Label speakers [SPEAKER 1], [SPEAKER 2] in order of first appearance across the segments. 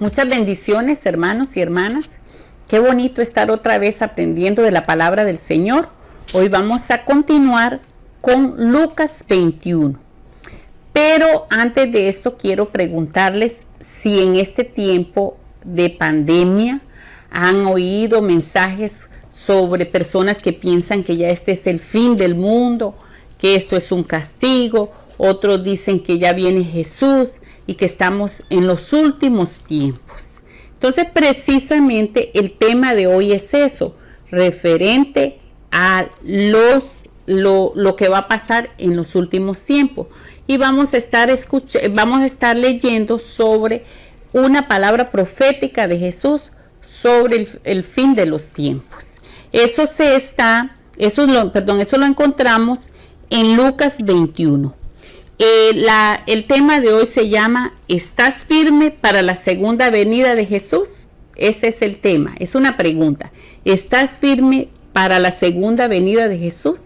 [SPEAKER 1] Muchas bendiciones, hermanos y hermanas. Qué bonito estar otra vez aprendiendo de la palabra del Señor. Hoy vamos a continuar con Lucas 21. Pero antes de esto quiero preguntarles si en este tiempo de pandemia han oído mensajes sobre personas que piensan que ya este es el fin del mundo, que esto es un castigo. Otros dicen que ya viene Jesús y que estamos en los últimos tiempos. Entonces, precisamente el tema de hoy es eso, referente a lo que va a pasar en los últimos tiempos. Y vamos a estar leyendo sobre una palabra profética de Jesús sobre el fin de los tiempos. Eso lo encontramos en Lucas 21. El tema de hoy se llama ¿estás firme para la segunda venida de Jesús? Ese es el tema, es una pregunta. ¿Estás firme para la segunda venida de Jesús?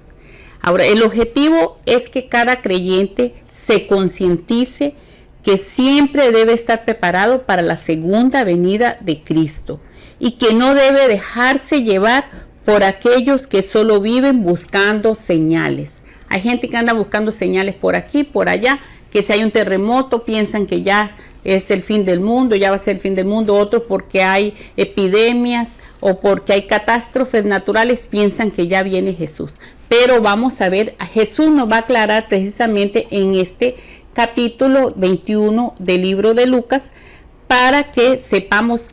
[SPEAKER 1] Ahora, el objetivo es que cada creyente se concientice que siempre debe estar preparado para la segunda venida de Cristo y que no debe dejarse llevar por aquellos que solo viven buscando señales. Hay gente que anda buscando señales por aquí, por allá, que si hay un terremoto piensan que ya es el fin del mundo, ya va a ser el fin del mundo. Otros porque hay epidemias o porque hay catástrofes naturales piensan que ya viene Jesús. Pero vamos a ver, Jesús nos va a aclarar precisamente en este capítulo 21 del libro de Lucas para que sepamos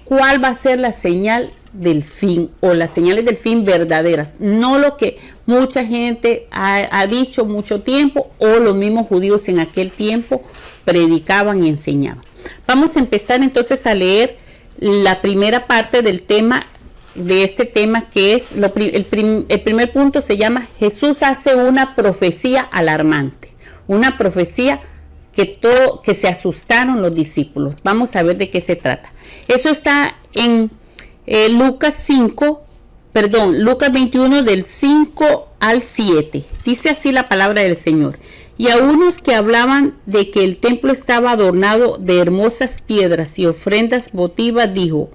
[SPEAKER 1] cuál va a ser la señal del fin o las señales del fin verdaderas, no lo que mucha gente ha dicho mucho tiempo o los mismos judíos en aquel tiempo predicaban y enseñaban. Vamos a empezar entonces a leer la primera parte del tema, de este tema que es, el primer punto se llama Jesús hace una profecía alarmante, una profecía que se asustaron los discípulos. Vamos a ver de qué se trata. Eso está en Lucas 21 del 5 al 7. Dice así la palabra del Señor. Y a unos que hablaban de que el templo estaba adornado de hermosas piedras y ofrendas votivas, dijo: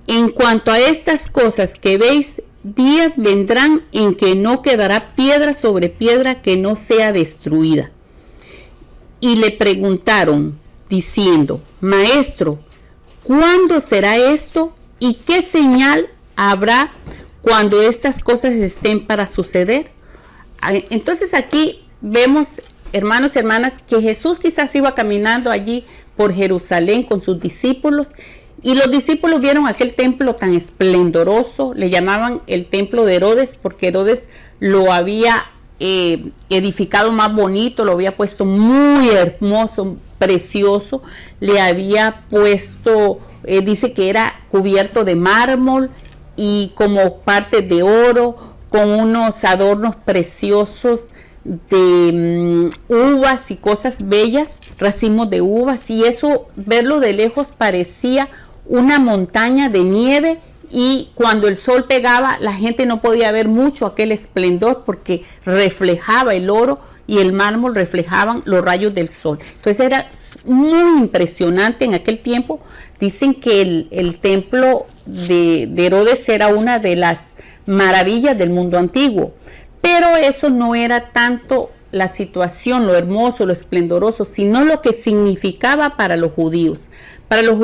[SPEAKER 1] en cuanto a estas cosas que veis, días vendrán en que no quedará piedra sobre piedra que no sea destruida. Y le preguntaron, diciendo: Maestro, ¿cuándo será esto? ¿Y qué señal habrá cuando estas cosas estén para suceder? Entonces aquí vemos, hermanos y hermanas, que Jesús quizás iba caminando allí por Jerusalén con sus discípulos y los discípulos vieron aquel templo tan esplendoroso, le llamaban el templo de Herodes porque Herodes lo había edificado más bonito, lo había puesto muy hermoso, precioso, le había puesto, dice que era cubierto de mármol y como parte de oro, con unos adornos preciosos de uvas y cosas bellas, racimos de uvas, y eso, verlo de lejos parecía una montaña de nieve, y cuando el sol pegaba la gente no podía ver mucho aquel esplendor porque reflejaba el oro y el mármol, reflejaban los rayos del sol. Entonces era muy impresionante en aquel tiempo. Dicen que el templo de Herodes era una de las maravillas del mundo antiguo, pero eso no era tanto la situación, lo hermoso, lo esplendoroso, sino lo que significaba para los judíos. Para los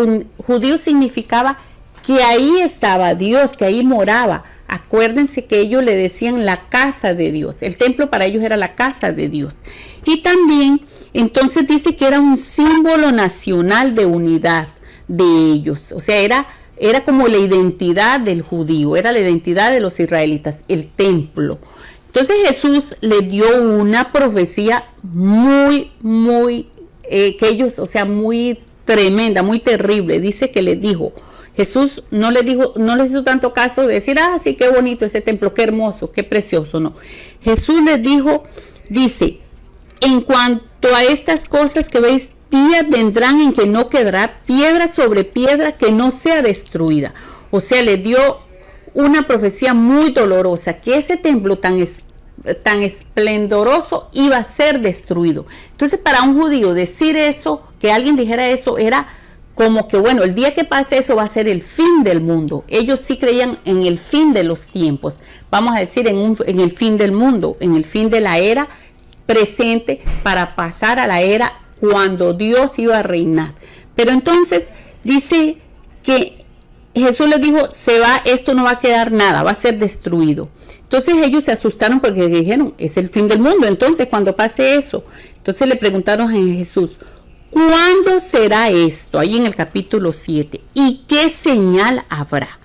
[SPEAKER 1] judíos significaba que ahí estaba Dios, que ahí moraba. Acuérdense que ellos le decían la casa de Dios. El templo para ellos era la casa de Dios. Y también, entonces dice que era un símbolo nacional de unidad de ellos. O sea, era como la identidad del judío, era la identidad de los israelitas, el templo. Entonces Jesús le dio una profecía muy, que ellos, o sea, muy tremenda, muy terrible. Dice que les dijo, Jesús no les hizo tanto caso de decir, sí, qué bonito ese templo, qué hermoso, qué precioso, no. Jesús les dijo, dice, en cuanto a estas cosas que veis, días vendrán en que no quedará piedra sobre piedra que no sea destruida. O sea, le dio una profecía muy dolorosa, que ese templo tan esplendoroso iba a ser destruido. Entonces, para un judío decir eso, que alguien dijera eso, era como que bueno, el día que pase eso va a ser el fin del mundo. Ellos sí creían en el fin de los tiempos, vamos a decir en el fin del mundo, en el fin de la era presente para pasar a la era cuando Dios iba a reinar. Pero entonces dice que Jesús les dijo, se va, esto no va a quedar nada, va a ser destruido. Entonces ellos se asustaron porque dijeron, es el fin del mundo, entonces cuando pase eso. Entonces le preguntaron a Jesús, ¿cuándo será esto? Ahí en el capítulo 7. ¿Y qué señal habrá?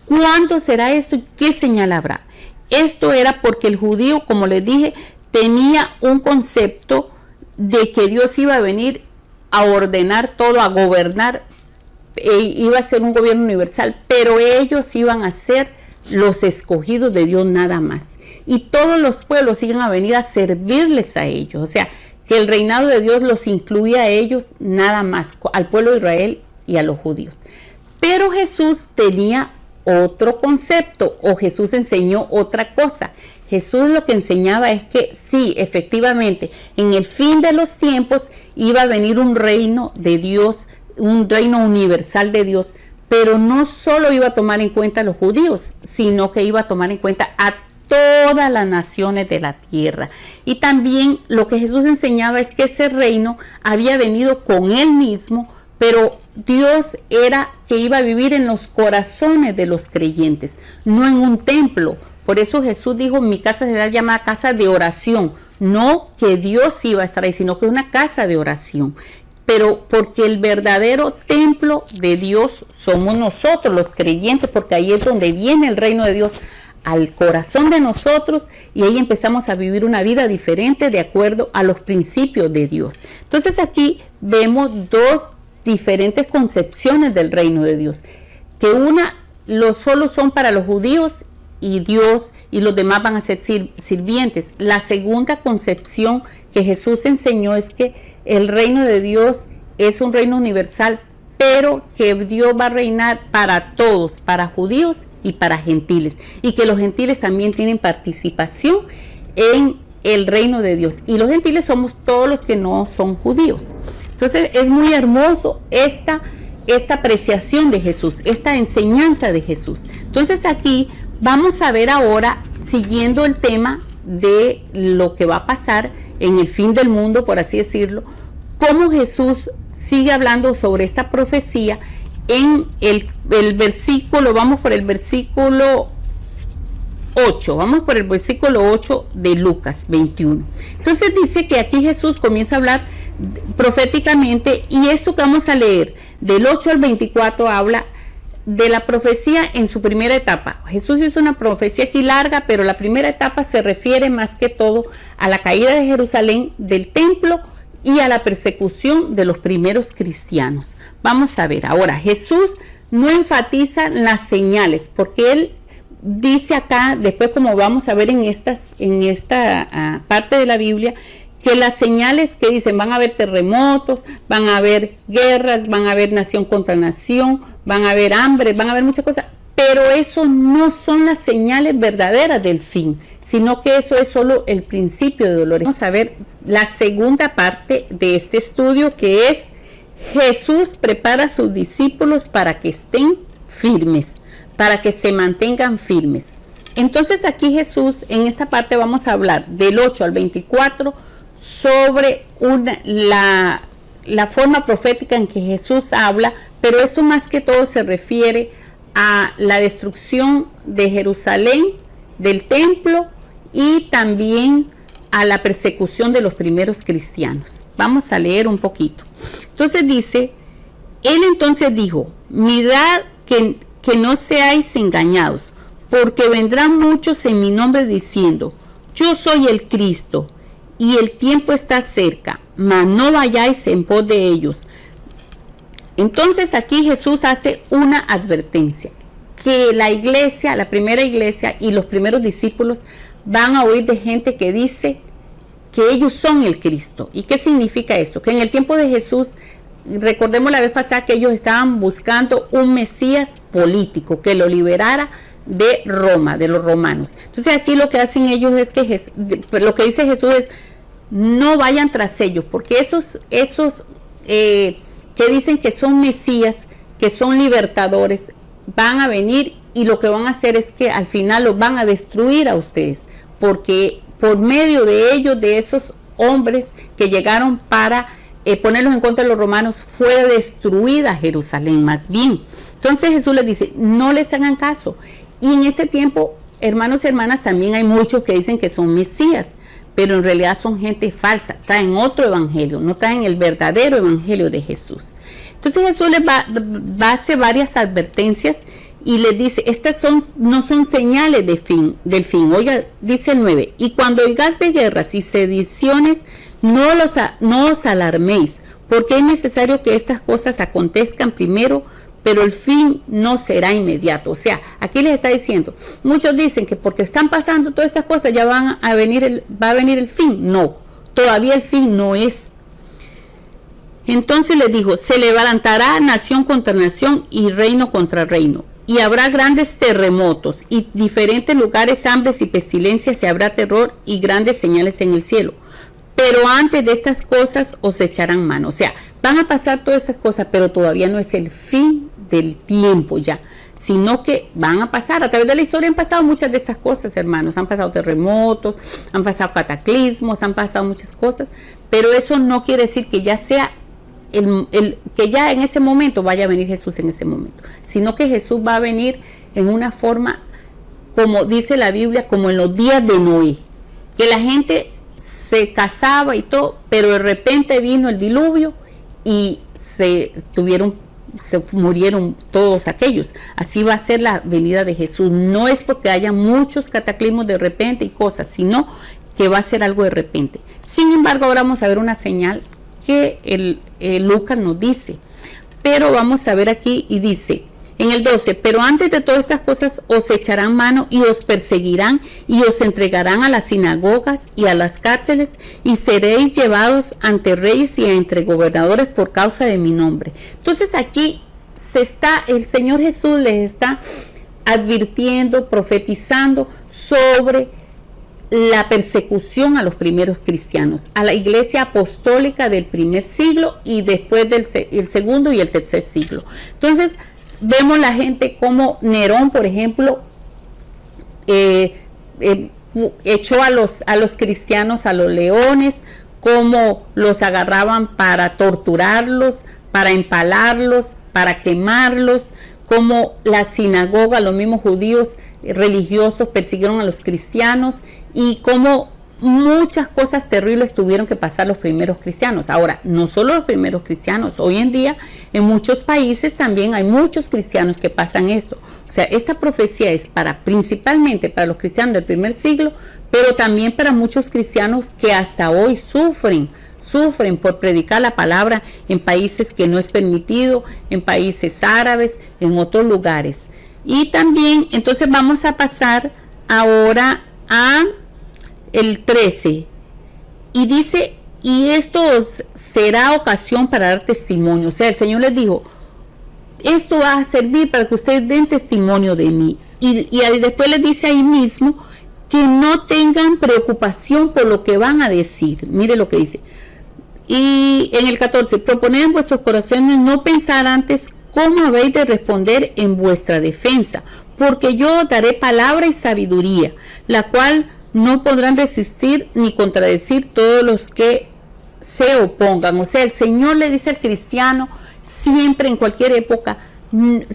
[SPEAKER 1] ¿Cuándo será esto y qué señal habrá? Esto era porque el judío, como les dije, tenía un concepto de que Dios iba a venir a ordenar todo, a gobernar, iba a ser un gobierno universal, pero ellos iban a ser los escogidos de Dios nada más. Y todos los pueblos iban a venir a servirles a ellos. O sea, que el reinado de Dios los incluía a ellos nada más, al pueblo de Israel y a los judíos. Pero Jesús tenía otro concepto, o Jesús enseñó otra cosa. Jesús lo que enseñaba es que sí, efectivamente, en el fin de los tiempos iba a venir un reino de Dios, un reino universal de Dios, pero no solo iba a tomar en cuenta a los judíos, sino que iba a tomar en cuenta a todas las naciones de la tierra. Y también lo que Jesús enseñaba es que ese reino había venido con él mismo, pero Dios era que iba a vivir en los corazones de los creyentes, no en un templo. Por eso Jesús dijo, mi casa será llamada casa de oración, no que Dios iba a estar ahí, sino que es una casa de oración. Pero porque el verdadero templo de Dios somos nosotros, los creyentes, porque ahí es donde viene el reino de Dios al corazón de nosotros y ahí empezamos a vivir una vida diferente de acuerdo a los principios de Dios. Entonces aquí vemos dos diferentes concepciones del reino de Dios, que una solo son para los judíos y Dios y los demás van a ser sirvientes. La segunda concepción que Jesús enseñó es que el reino de Dios es un reino universal, pero que Dios va a reinar para todos, para judíos y para gentiles, y que los gentiles también tienen participación en el reino de Dios, y los gentiles somos todos los que no son judíos. Entonces es muy hermoso esta apreciación de Jesús, esta enseñanza de Jesús. Entonces aquí vamos a ver ahora, siguiendo el tema de lo que va a pasar en el fin del mundo, por así decirlo, cómo Jesús sigue hablando sobre esta profecía en el versículo, vamos por el versículo 8, vamos por el versículo 8 de Lucas 21. Entonces dice que aquí Jesús comienza a hablar proféticamente, y esto que vamos a leer del 8 al 24 habla de la profecía en su primera etapa. Jesús hizo una profecía aquí larga, pero la primera etapa se refiere más que todo a la caída de Jerusalén, del templo y a la persecución de los primeros cristianos. Vamos a ver, ahora Jesús no enfatiza las señales, porque él dice acá, después como vamos a ver en esta parte de la Biblia, que las señales que dicen van a haber terremotos, van a haber guerras, van a haber nación contra nación, van a haber hambre, van a haber muchas cosas, pero eso no son las señales verdaderas del fin, sino que eso es solo el principio de dolores. Vamos a ver la segunda parte de este estudio, que es Jesús prepara a sus discípulos para que estén firmes, para que se mantengan firmes. Entonces aquí Jesús, en esta parte vamos a hablar del 8 al 24 sobre la forma profética en que Jesús habla, pero esto más que todo se refiere a la destrucción de Jerusalén, del templo, y también a la persecución de los primeros cristianos. Vamos a leer un poquito. Entonces dice, él entonces dijo, mirad que no seáis engañados, porque vendrán muchos en mi nombre diciendo, yo soy el Cristo, y el tiempo está cerca, mas no vayáis en pos de ellos. Entonces aquí Jesús hace una advertencia, que la iglesia, la primera iglesia y los primeros discípulos van a oír de gente que dice que ellos son el Cristo. ¿Y qué significa esto? Que en el tiempo de Jesús, recordemos la vez pasada que ellos estaban buscando un Mesías político que lo liberara de Roma, de los romanos. Entonces aquí lo que hacen ellos es que lo que dice Jesús es, no vayan tras ellos, porque esos que dicen que son Mesías, que son libertadores, van a venir y lo que van a hacer es que al final los van a destruir a ustedes, porque por medio de ellos, de esos hombres que llegaron para ponerlos en contra de los romanos, fue destruida Jerusalén más bien. Entonces Jesús les dice, no les hagan caso. Y en ese tiempo, hermanos y hermanas, también hay muchos que dicen que son Mesías, pero en realidad son gente falsa, traen otro evangelio, no traen el verdadero evangelio de Jesús. Entonces Jesús les va a hacer varias advertencias y les dice, estas no son señales del fin. Oiga, dice el 9, y cuando oigáis de guerras y sediciones, no os alarméis, porque es necesario que estas cosas acontezcan primero, pero el fin no será inmediato. O sea, aquí les está diciendo, muchos dicen que porque están pasando todas estas cosas ya va a venir el fin. No, todavía el fin no es. Entonces les dijo, se levantará nación contra nación y reino contra reino, y habrá grandes terremotos y diferentes lugares, hambres y pestilencias, y habrá terror y grandes señales en el cielo. Pero antes de estas cosas os echarán mano. O sea, van a pasar todas esas cosas, pero todavía no es el fin del tiempo ya, sino que van a pasar. A través de la historia han pasado muchas de estas cosas, hermanos. Han pasado terremotos, han pasado cataclismos, han pasado muchas cosas, pero eso no quiere decir que ya sea que ya en ese momento vaya a venir Jesús en ese momento, sino que Jesús va a venir en una forma, como dice la Biblia, como en los días de Noé, que la gente se casaba y todo, pero de repente vino el diluvio y se murieron todos aquellos. Así va a ser la venida de Jesús. No es porque haya muchos cataclismos de repente y cosas, sino que va a ser algo de repente. Sin embargo, ahora vamos a ver una señal que Lucas nos dice, pero vamos a ver aquí y dice en el 12, pero antes de todas estas cosas os echarán mano y os perseguirán y os entregarán a las sinagogas y a las cárceles y seréis llevados ante reyes y entre gobernadores por causa de mi nombre. Entonces aquí el Señor Jesús les está advirtiendo, profetizando sobre la persecución a los primeros cristianos, a la iglesia apostólica del primer siglo y después del segundo y el tercer siglo. Entonces vemos la gente como Nerón, por ejemplo, echó a los cristianos a los leones, cómo los agarraban para torturarlos, para empalarlos, para quemarlos, como la sinagoga, los mismos judíos religiosos persiguieron a los cristianos y como muchas cosas terribles tuvieron que pasar los primeros cristianos. Ahora, no solo los primeros cristianos, hoy en día en muchos países también hay muchos cristianos que pasan esto. O sea, esta profecía es principalmente para los cristianos del primer siglo, pero también para muchos cristianos que hasta hoy sufren por predicar la palabra en países que no es permitido, en países árabes, en otros lugares. Y también, entonces vamos a pasar ahora a el 13. Y dice, y esto os será ocasión para dar testimonio. O sea, el Señor les dijo, esto va a servir para que ustedes den testimonio de mí. Y después les dice ahí mismo que no tengan preocupación por lo que van a decir. Mire lo que dice. Y en el 14, proponed en vuestros corazones no pensar antes cómo habéis de responder en vuestra defensa, porque yo os daré palabra y sabiduría, la cual no podrán resistir ni contradecir todos los que se opongan. O sea, el Señor le dice al cristiano, siempre en cualquier época,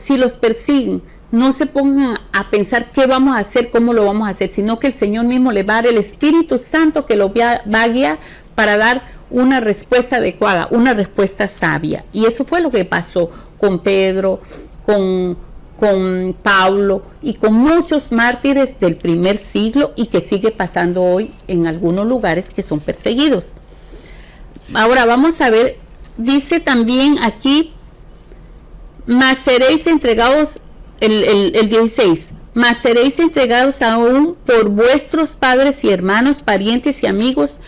[SPEAKER 1] si los persiguen, no se pongan a pensar qué vamos a hacer, cómo lo vamos a hacer, sino que el Señor mismo le va a dar el Espíritu Santo que lo va a guiar para dar una respuesta adecuada, una respuesta sabia. Y eso fue lo que pasó con Pedro, con Pablo y con muchos mártires del primer siglo y que sigue pasando hoy en algunos lugares que son perseguidos. Ahora vamos a ver, dice también aquí, mas seréis entregados, el 16, mas seréis entregados aún por vuestros padres y hermanos, parientes y amigos,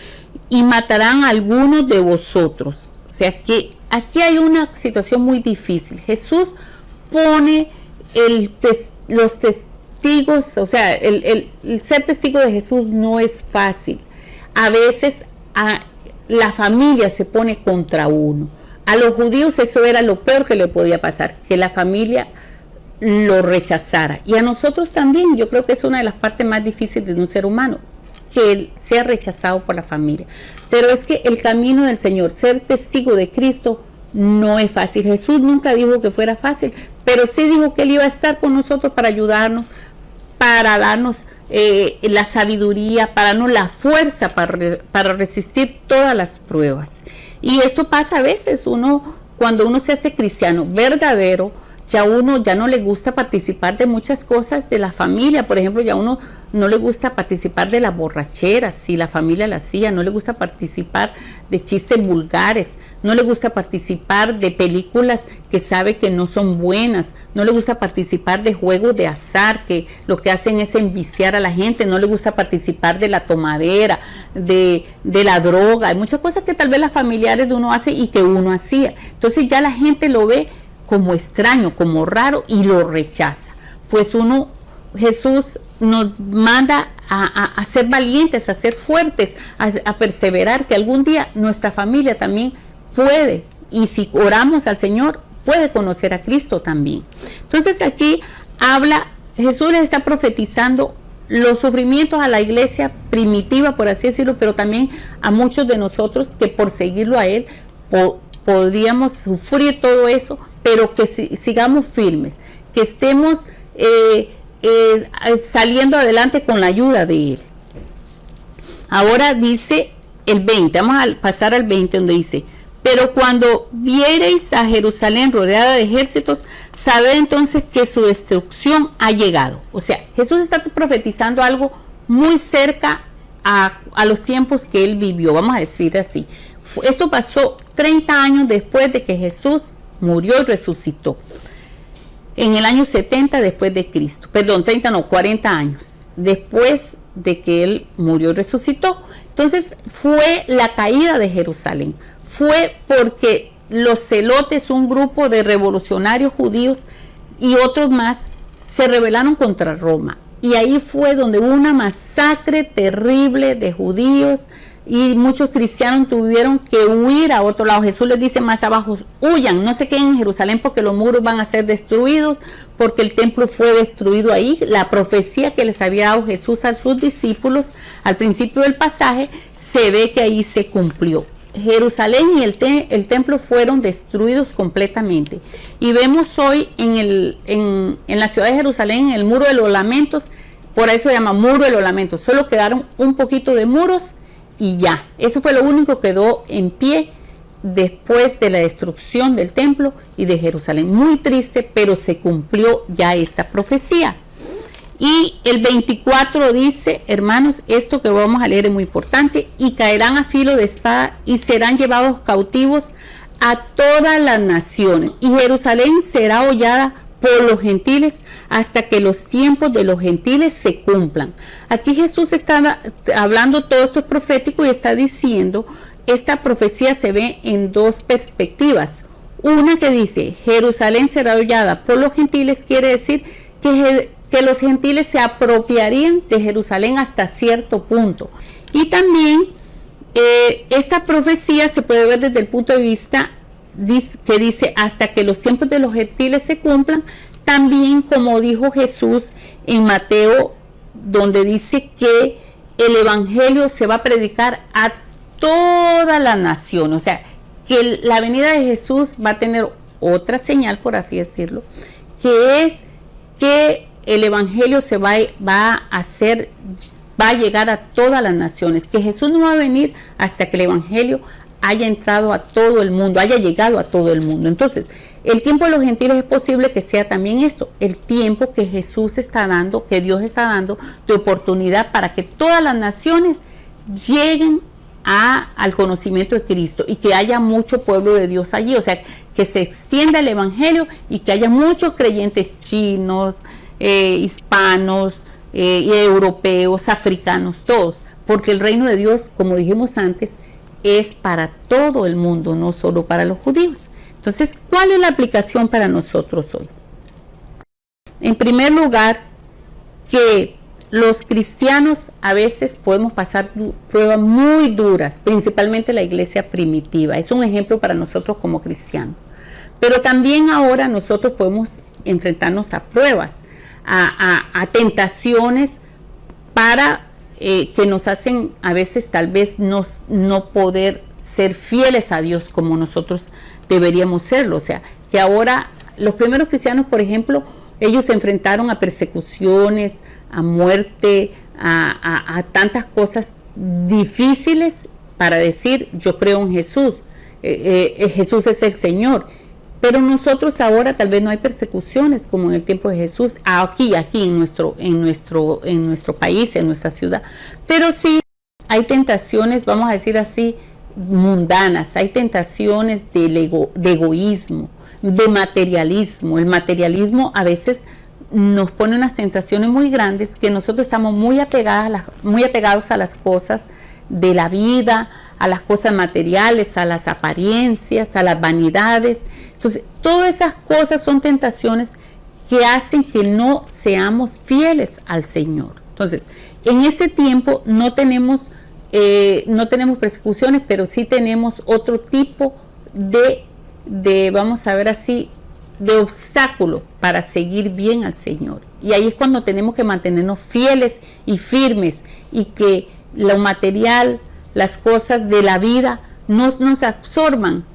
[SPEAKER 1] y matarán a algunos de vosotros. O sea que aquí hay una situación muy difícil. Jesús pone los testigos, o sea, el ser testigo de Jesús no es fácil. A veces la familia se pone contra uno. A los judíos eso era lo peor que le podía pasar, que la familia lo rechazara. Y a nosotros también, yo creo que es una de las partes más difíciles de un ser humano, que él sea rechazado por la familia. Pero es que el camino del Señor, ser testigo de Cristo, no es fácil. Jesús nunca dijo que fuera fácil, pero sí dijo que Él iba a estar con nosotros para ayudarnos, para darnos la sabiduría, para darnos la fuerza para resistir todas las pruebas. Y esto pasa a veces, cuando uno se hace cristiano verdadero, ya no le gusta participar de muchas cosas de la familia. Por ejemplo, ya uno no le gusta participar de las borracheras, si la familia la hacía, no le gusta participar de chistes vulgares, no le gusta participar de películas que sabe que no son buenas, no le gusta participar de juegos de azar que lo que hacen es enviciar a la gente, no le gusta participar de la tomadera, de la droga. Hay muchas cosas que tal vez las familiares de uno hace y que uno hacía. Entonces ya la gente lo ve como extraño, como raro, y lo rechaza. Pues Jesús nos manda a ser valientes, a ser fuertes, a perseverar, que algún día nuestra familia también puede, y si oramos al Señor, puede conocer a Cristo también. Entonces aquí Jesús les está profetizando los sufrimientos a la iglesia primitiva, por así decirlo, pero también a muchos de nosotros que por seguirlo a Él podríamos sufrir todo eso, pero que sigamos firmes, que estemos saliendo adelante con la ayuda de Él. Ahora dice el 20, vamos a pasar al 20, donde dice: pero cuando viereis a Jerusalén rodeada de ejércitos, sabed entonces que su destrucción ha llegado. O sea, Jesús está profetizando algo muy cerca a los tiempos que Él vivió, vamos a decir así. Esto pasó 30 años después de que Jesús murió y resucitó, en el año 70 después de Cristo, 40 años después de que Él murió y resucitó. Entonces fue la caída de Jerusalén, fue porque los celotes, un grupo de revolucionarios judíos y otros más, se rebelaron contra Roma, y ahí fue donde hubo una masacre terrible de judíos, y muchos cristianos tuvieron que huir a otro lado. Jesús les dice más abajo: huyan, no se queden en Jerusalén porque los muros van a ser destruidos, porque el templo fue destruido ahí. La profecía que les había dado Jesús a sus discípulos al principio del pasaje, se ve que ahí se cumplió. Jerusalén y el templo fueron destruidos completamente, y vemos hoy en la ciudad de Jerusalén el muro de los lamentos. Por eso se llama muro de los lamentos. Solo quedaron un poquito de muros y ya, eso fue lo único que quedó en pie después de la destrucción del templo y de Jerusalén. Muy triste, pero se cumplió ya esta profecía. Y el 24 dice, hermanos, esto que vamos a leer es muy importante: y caerán a filo de espada y serán llevados cautivos a todas las naciones, y Jerusalén será hollada por los gentiles hasta que los tiempos de los gentiles se cumplan. Aquí Jesús está hablando, todo esto es profético, y está diciendo, esta profecía se ve en dos perspectivas. Una que dice, Jerusalén será hollada por los gentiles, quiere decir que los gentiles se apropiarían de Jerusalén hasta cierto punto. Y también esta profecía se puede ver desde el punto de vista que dice hasta que los tiempos de los gentiles se cumplan, también como dijo Jesús en Mateo, donde dice que el evangelio se va a predicar a toda la nación. O sea, que la venida de Jesús va a tener otra señal, por así decirlo, que es que el evangelio va a llegar a todas las naciones, que Jesús no va a venir hasta que el evangelio haya entrado a todo el mundo, haya llegado a todo el mundo. Entonces, el tiempo de los gentiles es posible que sea también esto, el tiempo que Jesús está dando, que Dios está dando de oportunidad para que todas las naciones lleguen al conocimiento de Cristo, y que haya mucho pueblo de Dios allí. O sea, que se extienda el evangelio y que haya muchos creyentes chinos, hispanos, europeos, africanos, todos, porque el reino de Dios, como dijimos antes, es para todo el mundo, no solo para los judíos. Entonces, ¿cuál es la aplicación para nosotros hoy? En primer lugar, que los cristianos a veces podemos pasar pruebas muy duras, principalmente la iglesia primitiva. Es un ejemplo para nosotros como cristianos. Pero también ahora nosotros podemos enfrentarnos a pruebas, a tentaciones para que nos hacen a veces tal vez no poder ser fieles a Dios como nosotros deberíamos serlo. O sea, que ahora los primeros cristianos, por ejemplo, ellos se enfrentaron a persecuciones, a muerte, a tantas cosas difíciles para decir, yo creo en Jesús, Jesús es el Señor. Pero nosotros ahora tal vez no hay persecuciones como en el tiempo de Jesús, aquí en nuestro país, en nuestra ciudad. Pero sí hay tentaciones, vamos a decir así, mundanas, hay tentaciones de egoísmo, de materialismo. El materialismo a veces nos pone unas tentaciones muy grandes que nosotros estamos muy apegados a las cosas de la vida, a las cosas materiales, a las apariencias, a las vanidades. Entonces, todas esas cosas son tentaciones que hacen que no seamos fieles al Señor. Entonces, en este tiempo no tenemos persecuciones, pero sí tenemos otro tipo de vamos a ver así, de obstáculo para seguir bien al Señor. Y ahí es cuando tenemos que mantenernos fieles y firmes, y que lo material, las cosas de la vida nos absorban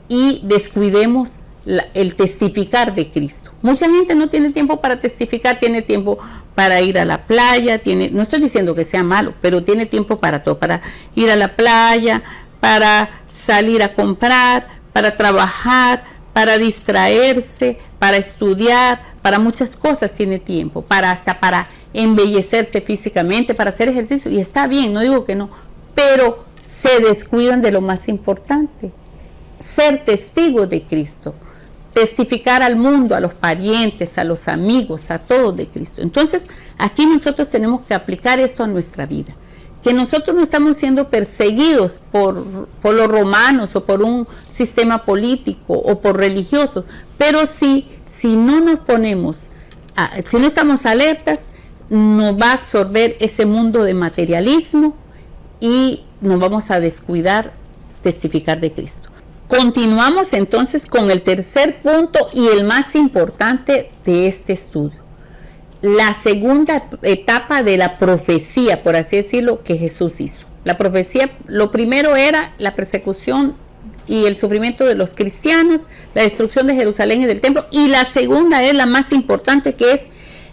[SPEAKER 1] y descuidemos el testificar de Cristo. Mucha gente no tiene tiempo para testificar, tiene tiempo para ir a la playa, no estoy diciendo que sea malo, pero tiene tiempo para todo, para ir a la playa, para salir a comprar, para trabajar, para distraerse, para estudiar, para muchas cosas tiene tiempo, hasta para embellecerse físicamente, para hacer ejercicio, y está bien, no digo que no, pero se descuidan de lo más importante, ser testigos de Cristo, testificar al mundo, a los parientes, a los amigos, a todos de Cristo. Entonces, aquí nosotros tenemos que aplicar esto a nuestra vida, que nosotros no estamos siendo perseguidos por los romanos o por un sistema político o por religiosos, pero sí, si no nos ponemos, si no estamos alertas, nos va a absorber ese mundo de materialismo y nos vamos a descuidar testificar de Cristo. Continuamos entonces con el tercer punto y el más importante de este estudio. La segunda etapa de la profecía, por así decirlo, que Jesús hizo. La profecía, lo primero era la persecución y el sufrimiento de los cristianos, la destrucción de Jerusalén y del templo, y la segunda es la más importante, que es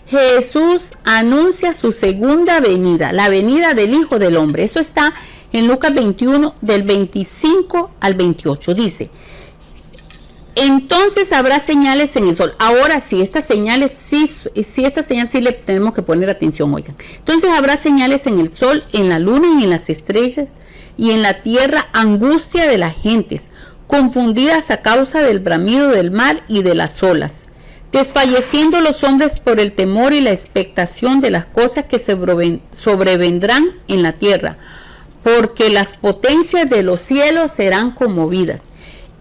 [SPEAKER 1] Jesús anuncia su segunda venida, la venida del Hijo del Hombre. Eso está en Lucas 21, del 25 al 28, dice: entonces habrá señales en el sol. Ahora sí, estas señales esta señal sí le tenemos que poner atención, oigan. Entonces habrá señales en el sol, en la luna y en las estrellas, y en la tierra angustia de las gentes, confundidas a causa del bramido del mar y de las olas, desfalleciendo los hombres por el temor y la expectación de las cosas que sobrevendrán en la tierra, porque las potencias de los cielos serán conmovidas.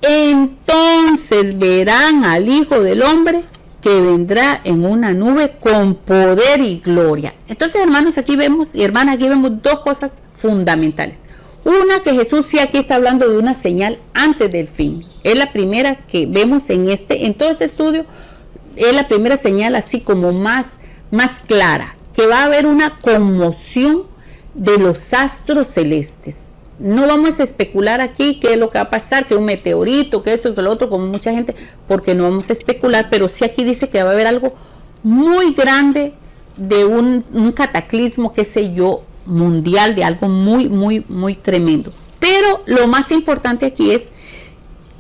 [SPEAKER 1] Entonces verán al Hijo del Hombre que vendrá en una nube con poder y gloria. Entonces, hermanos, aquí vemos, y hermanas, aquí vemos dos cosas fundamentales. Una, que Jesús sí aquí está hablando de una señal antes del fin. Es la primera que vemos en todo este estudio, es la primera señal así como más clara, que va a haber una conmoción de los astros celestes. No vamos a especular aquí qué es lo que va a pasar, que un meteorito, que esto, que lo otro, como mucha gente, porque no vamos a especular, pero sí aquí dice que va a haber algo muy grande, de un cataclismo, qué sé yo, mundial, de algo muy tremendo. Pero lo más importante aquí es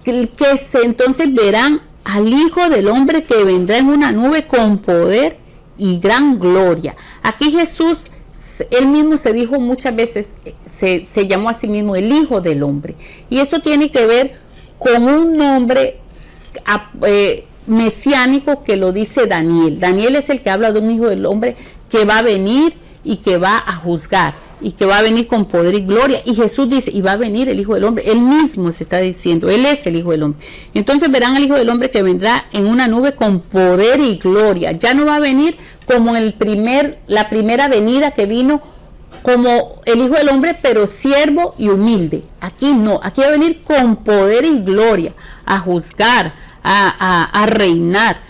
[SPEAKER 1] que entonces verán al Hijo del Hombre que vendrá en una nube con poder y gran gloria. Aquí Jesús, él mismo se dijo muchas veces, se llamó a sí mismo el Hijo del Hombre, y eso tiene que ver con un nombre mesiánico que lo dice Daniel. Daniel es el que habla de un Hijo del Hombre que va a venir y que va a juzgar, y que va a venir con poder y gloria. Y Jesús dice, y va a venir el Hijo del Hombre. Él mismo se está diciendo, Él es el Hijo del Hombre. Entonces verán al Hijo del Hombre que vendrá en una nube con poder y gloria. Ya no va a venir como la primera venida que vino como el Hijo del Hombre, pero siervo y humilde. Aquí no, aquí va a venir con poder y gloria, a juzgar, a reinar,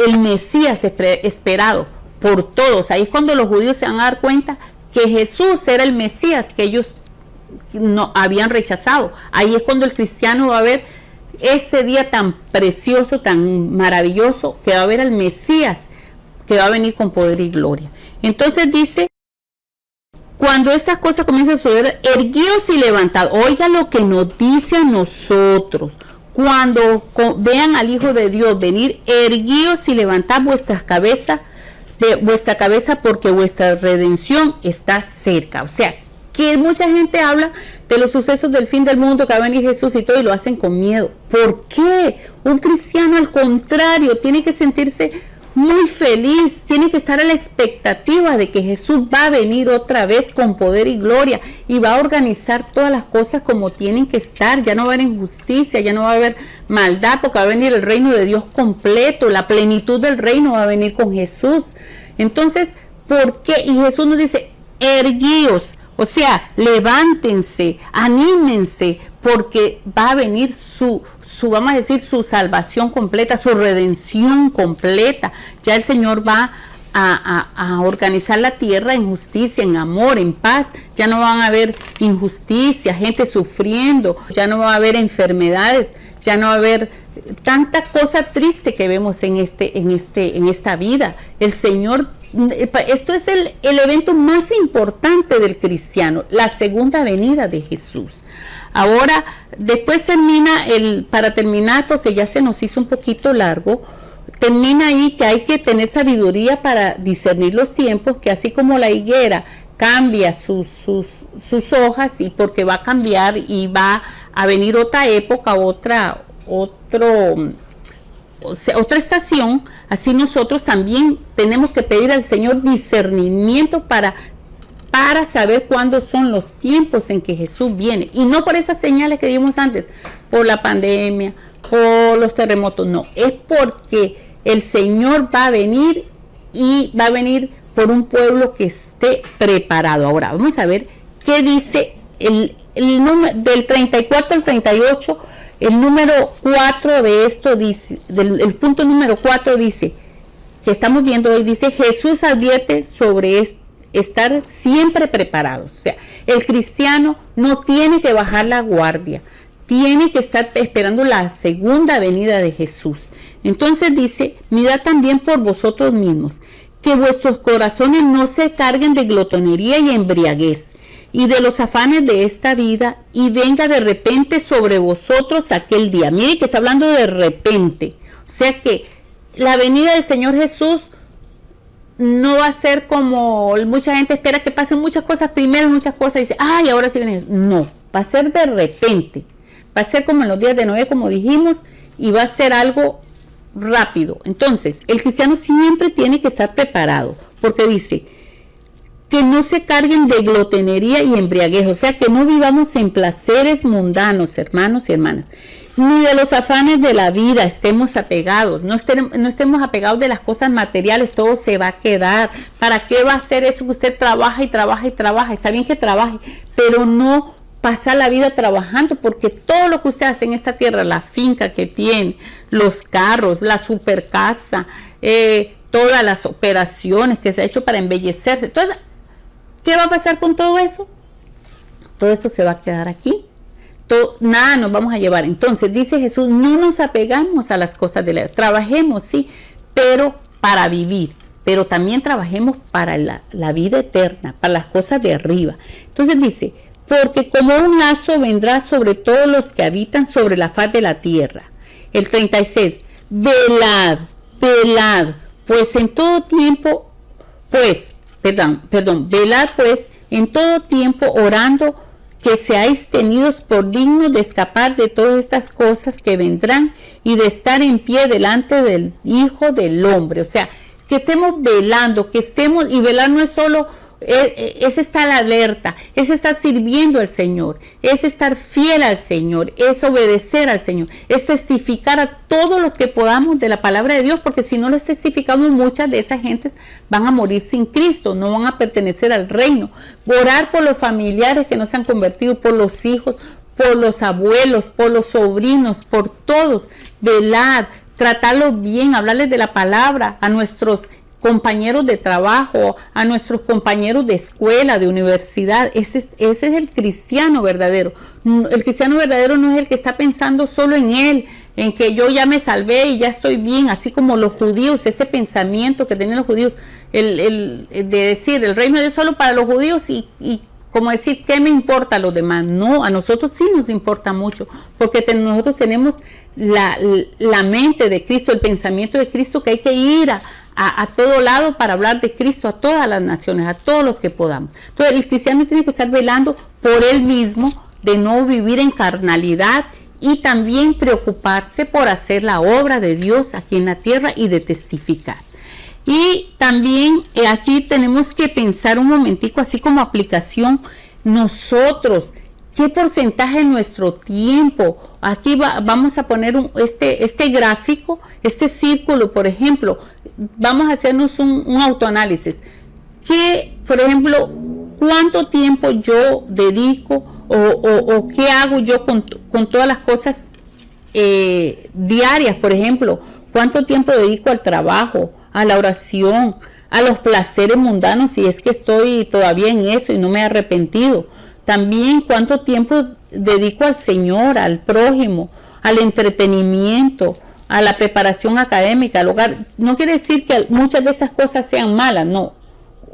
[SPEAKER 1] el Mesías esperado por todos. Ahí es cuando los judíos se van a dar cuenta que Jesús era el Mesías que ellos no habían rechazado. Ahí es cuando el cristiano va a ver ese día tan precioso, tan maravilloso, que va a ver al Mesías que va a venir con poder y gloria. Entonces dice, cuando estas cosas comienzan a suceder, erguíos y levantados. Oiga lo que nos dice a nosotros. Cuando vean al Hijo de Dios venir, erguíos y levantad vuestra cabeza porque vuestra redención está cerca. O sea, que mucha gente habla de los sucesos del fin del mundo, que va a venir Jesús y todo, y lo hacen con miedo. ¿Por qué? Un cristiano, al contrario, tiene que sentirse muy feliz, tiene que estar a la expectativa de que Jesús va a venir otra vez con poder y gloria y va a organizar todas las cosas como tienen que estar. Ya no va a haber injusticia, ya no va a haber maldad, porque va a venir el reino de Dios completo, la plenitud del reino va a venir con Jesús. Entonces, ¿por qué? Y Jesús nos dice, erguíos, o sea, levántense, anímense, porque va a venir vamos a decir, su salvación completa, su redención completa. Ya el Señor va a organizar la tierra en justicia, en amor, en paz. Ya no van a haber injusticia, gente sufriendo, ya no va a haber enfermedades, ya no va a haber tanta cosa triste que vemos en esta vida. El Señor, esto es el evento más importante del cristiano, la segunda venida de Jesús. Ahora, después para terminar, porque ya se nos hizo un poquito largo, termina ahí que hay que tener sabiduría para discernir los tiempos, que así como la higuera cambia sus hojas, y porque va a cambiar y va a venir otra época, otra estación, así nosotros también tenemos que pedir al Señor discernimiento para saber cuándo son los tiempos en que Jesús viene, y no por esas señales que dimos antes, por la pandemia, por los terremotos, no, es porque el Señor va a venir, y va a venir por un pueblo que esté preparado. Ahora vamos a ver qué dice el número del 34 al 38. El número 4 de esto dice, el punto número 4 dice, que estamos viendo hoy, dice, Jesús advierte sobre estar siempre preparados. O sea, el cristiano no tiene que bajar la guardia, tiene que estar esperando la segunda venida de Jesús. Entonces dice, mirad también por vosotros mismos, que vuestros corazones no se carguen de glotonería y embriaguez, y de los afanes de esta vida, y venga de repente sobre vosotros aquel día. Mire que está hablando de repente. O sea que la venida del Señor Jesús no va a ser como mucha gente espera, que pasen muchas cosas primero, muchas cosas, y dice, ay, ahora sí viene Jesús. No, va a ser de repente. Va a ser como en los días de Noé, como dijimos, y va a ser algo rápido. Entonces, el cristiano siempre tiene que estar preparado, porque dice que no se carguen de glotonería y embriaguez, o sea, que no vivamos en placeres mundanos, hermanos y hermanas, ni de los afanes de la vida estemos apegados, no estemos apegados de las cosas materiales, todo se va a quedar. ¿Para qué va a hacer eso que usted trabaja y trabaja y trabaja? Está bien que trabaje, pero no pasar la vida trabajando, porque todo lo que usted hace en esta tierra, la finca que tiene, los carros, la super casa, todas las operaciones que se ha hecho para embellecerse, entonces, ¿qué va a pasar con todo eso? Todo eso se va a quedar aquí. Nada nos vamos a llevar. Entonces dice Jesús, no nos apegamos a las cosas de la vida. Trabajemos, sí, pero para vivir. Pero también trabajemos para la vida eterna, para las cosas de arriba. Entonces dice, porque como un lazo vendrá sobre todos los que habitan sobre la faz de la tierra. El 36, velad, pues en todo tiempo, velad pues en todo tiempo orando, que seáis tenidos por dignos de escapar de todas estas cosas que vendrán y de estar en pie delante del Hijo del Hombre. O sea, que estemos velando, y velar no es solo es estar alerta, es estar sirviendo al Señor, es estar fiel al Señor, es obedecer al Señor, es testificar a todos los que podamos de la palabra de Dios, porque si no les testificamos, muchas de esas gentes van a morir sin Cristo, no van a pertenecer al reino. Orar por los familiares que no se han convertido, por los hijos, por los abuelos, por los sobrinos, por todos. Velad, tratarlos bien, hablarles de la palabra a nuestros compañeros de trabajo, a nuestros compañeros de escuela, de universidad. Ese es el cristiano verdadero. El cristiano verdadero no es el que está pensando solo en él, en que yo ya me salvé y ya estoy bien, así como los judíos, ese pensamiento que tenían los judíos, de decir, el reino de Dios solo para los judíos y como decir, ¿qué me importa a los demás? No, a nosotros sí nos importa mucho, porque nosotros tenemos la mente de Cristo, el pensamiento de Cristo, que hay que ir a todo lado para hablar de Cristo, a todas las naciones, a todos los que podamos. Entonces el cristiano tiene que estar velando por él mismo, de no vivir en carnalidad, y también preocuparse por hacer la obra de Dios aquí en la tierra y de testificar. Y también aquí tenemos que pensar un momentico, así como aplicación, nosotros, ¿qué porcentaje de nuestro tiempo? Aquí vamos a poner este gráfico, este círculo, por ejemplo, vamos a hacernos un autoanálisis. ¿Qué, por ejemplo, cuánto tiempo yo dedico o qué hago yo con todas las cosas diarias? Por ejemplo, ¿cuánto tiempo dedico al trabajo, a la oración, a los placeres mundanos, si es que estoy todavía en eso y no me he arrepentido? También cuánto tiempo dedico al Señor, al prójimo, al entretenimiento, a la preparación académica, al hogar. No quiere decir que muchas de esas cosas sean malas, no.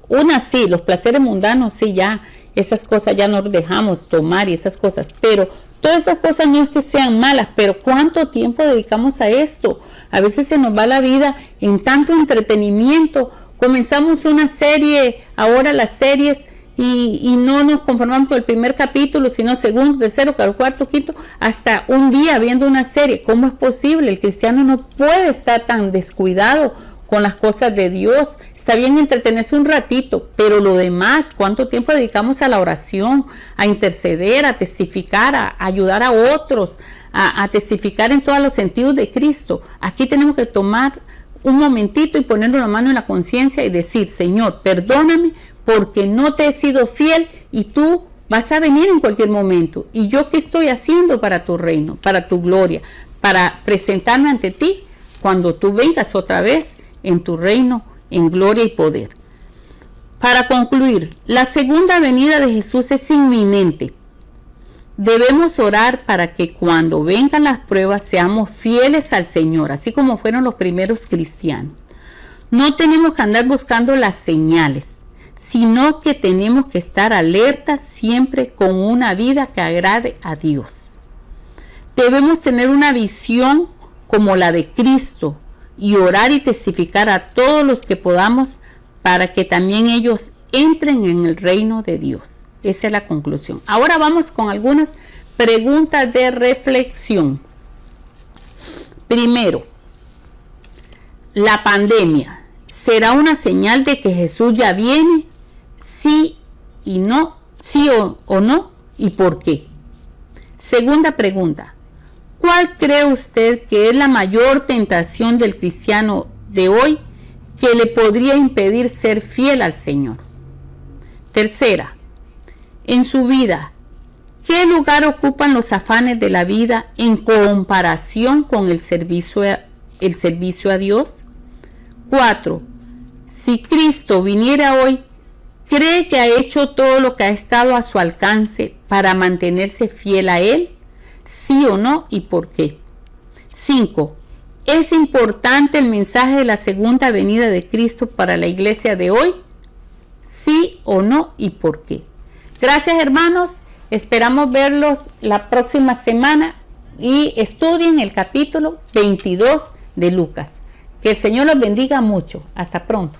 [SPEAKER 1] Unas sí, los placeres mundanos sí, ya esas cosas ya nos dejamos tomar y esas cosas, pero todas esas cosas no es que sean malas, pero ¿cuánto tiempo dedicamos a esto? A veces se nos va la vida en tanto entretenimiento. Comenzamos una serie, ahora las series, y no nos conformamos con el primer capítulo, sino segundo, tercero, cuarto, quinto, hasta un día viendo una serie. ¿Cómo es posible? El cristiano no puede estar tan descuidado con las cosas de Dios. Está bien entretenerse un ratito, pero lo demás, ¿cuánto tiempo dedicamos a la oración, a interceder, a testificar, a ayudar a otros, a testificar en todos los sentidos de Cristo? Aquí tenemos que tomar un momentito y ponernos la mano en la conciencia y decir, Señor, perdóname porque no te he sido fiel y tú vas a venir en cualquier momento. ¿Y yo qué estoy haciendo para tu reino, para tu gloria, para presentarme ante ti cuando tú vengas otra vez en tu reino, en gloria y poder? Para concluir, la segunda venida de Jesús es inminente. Debemos orar para que cuando vengan las pruebas seamos fieles al Señor, así como fueron los primeros cristianos. No tenemos que andar buscando las señales, sino que tenemos que estar alertas siempre con una vida que agrade a Dios. Debemos tener una visión como la de Cristo y orar y testificar a todos los que podamos para que también ellos entren en el reino de Dios. Esa es la conclusión. Ahora vamos con algunas preguntas de reflexión. Primero, ¿la pandemia será una señal de que Jesús ya viene? Sí y no, sí o no, ¿y por qué? Segunda pregunta, ¿cuál cree usted que es la mayor tentación del cristiano de hoy que le podría impedir ser fiel al Señor? Tercera, en su vida, ¿qué lugar ocupan los afanes de la vida en comparación con el servicio a Dios? 4. Si Cristo viniera hoy, ¿cree que ha hecho todo lo que ha estado a su alcance para mantenerse fiel a Él? ¿Sí o no? ¿Y por qué? 5. ¿Es importante el mensaje de la segunda venida de Cristo para la iglesia de hoy? ¿Sí o no? ¿Y por qué? Gracias, hermanos. Esperamos verlos la próxima semana y estudien el capítulo 22 de Lucas. Que el Señor los bendiga mucho. Hasta pronto.